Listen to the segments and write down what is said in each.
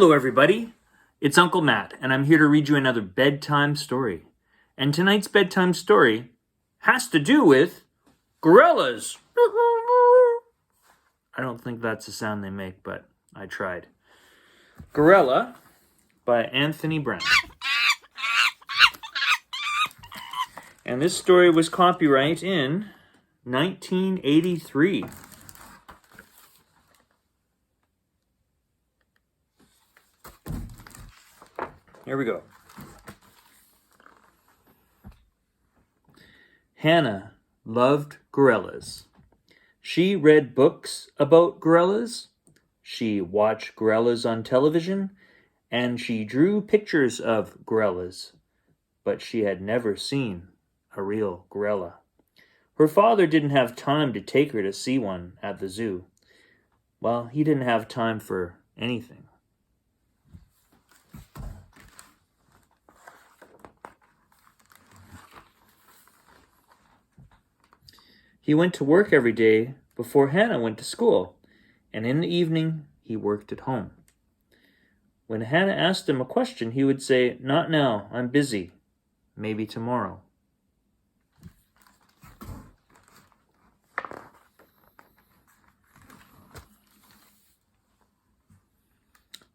Hello, everybody. It's Uncle Matt, and I'm here to read you another bedtime story. And tonight's bedtime story has to do with gorillas. I don't think that's the sound they make, but I tried. Gorilla by Anthony Browne. And this story was copyright in 1983. Here we go. Hannah loved gorillas. She read books about gorillas. She watched gorillas on television, and she drew pictures of gorillas. But she had never seen a real gorilla. Her father didn't have time to take her to see one at the zoo. Well, he didn't have time for anything. He went to work every day before Hannah went to school, and in the evening he worked at home. When Hannah asked him a question, he would say, "Not now, I'm busy. Maybe tomorrow."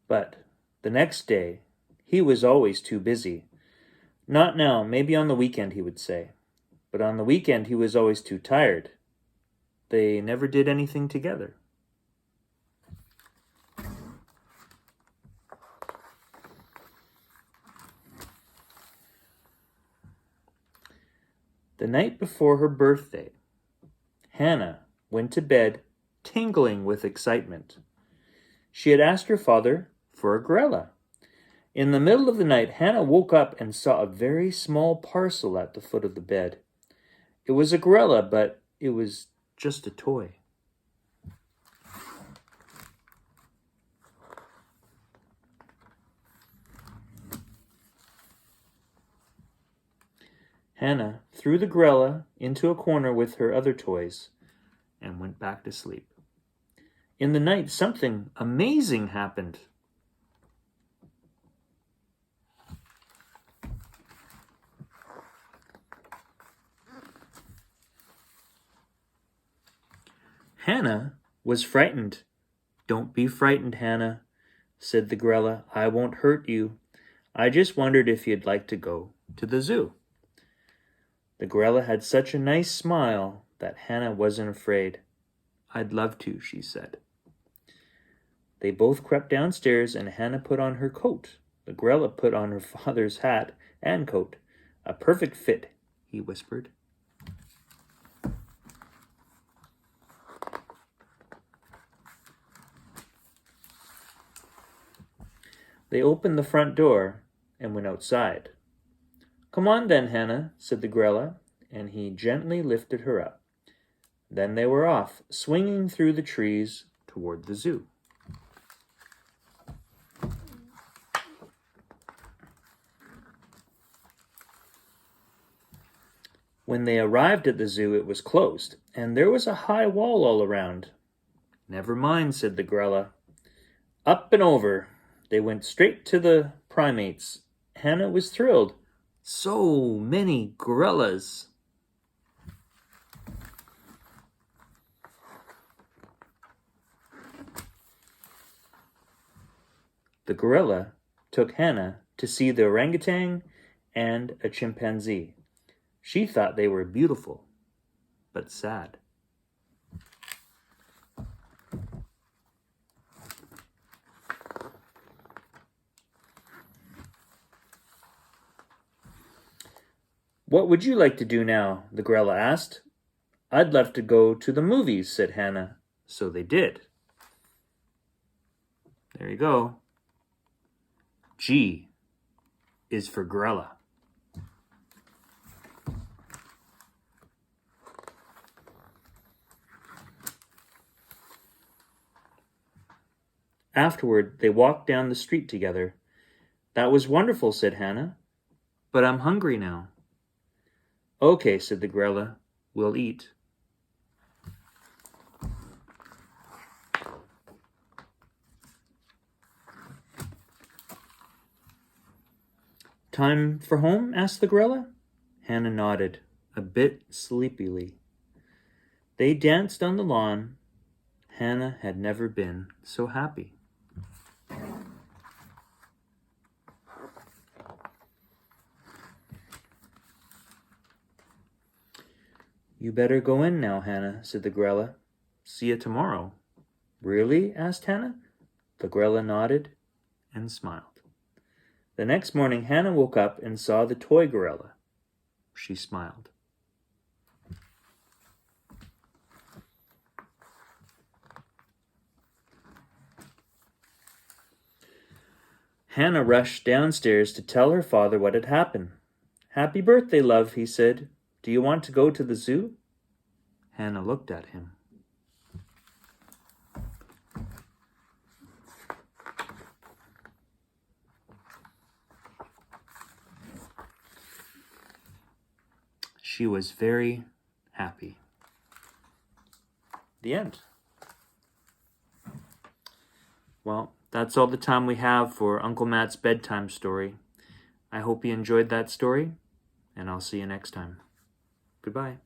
But the next day, he was always too busy. "Not now, maybe on the weekend," he would say. But on the weekend, he was always too tired. They never did anything together. The night before her birthday, Hannah went to bed tingling with excitement. She had asked her father for a gorilla. In the middle of the night, Hannah woke up and saw a very small parcel at the foot of the bed. It was a gorilla, but it was just a toy. Hannah threw the gorilla into a corner with her other toys and went back to sleep. In the night, something amazing happened. Hannah was frightened. "Don't be frightened, Hannah," said the gorilla. "I won't hurt you. I just wondered if you'd like to go to the zoo." The gorilla had such a nice smile that Hannah wasn't afraid. "I'd love to," she said. They both crept downstairs, and Hannah put on her coat. The gorilla put on her father's hat and coat. "A perfect fit," he whispered. They opened the front door and went outside. "Come on then, Hannah," said the gorilla, and he gently lifted her up. Then they were off, swinging through the trees toward the zoo. When they arrived at the zoo, it was closed, and there was a high wall all around. "Never mind," said the gorilla. Up and over. They went straight to the primates. Hannah was thrilled. So many gorillas. The gorilla took Hannah to see the orangutan and a chimpanzee. She thought they were beautiful, but sad. "What would you like to do now?" the gorilla asked. "I'd love to go to the movies," said Hannah. So they did. There you go. G is for gorilla. Afterward, they walked down the street together. "That was wonderful," said Hannah. "But I'm hungry now." "Okay," said the gorilla. "We'll eat." Time for home? Asked the gorilla. Hannah nodded, a bit sleepily. They danced on the lawn. Hannah had never been so happy. You better go in now, Hannah, said the gorilla. See you tomorrow. Really? Asked Hannah. The gorilla nodded and smiled. The next morning, Hannah woke up and saw the toy gorilla. She smiled. Hannah rushed downstairs to tell her father what had happened. Happy birthday, love, he said. Do you want to go to the zoo? Hannah looked at him. She was very happy. The end. Well, that's all the time we have for Uncle Matt's bedtime story. I hope you enjoyed that story, and I'll see you next time. Goodbye.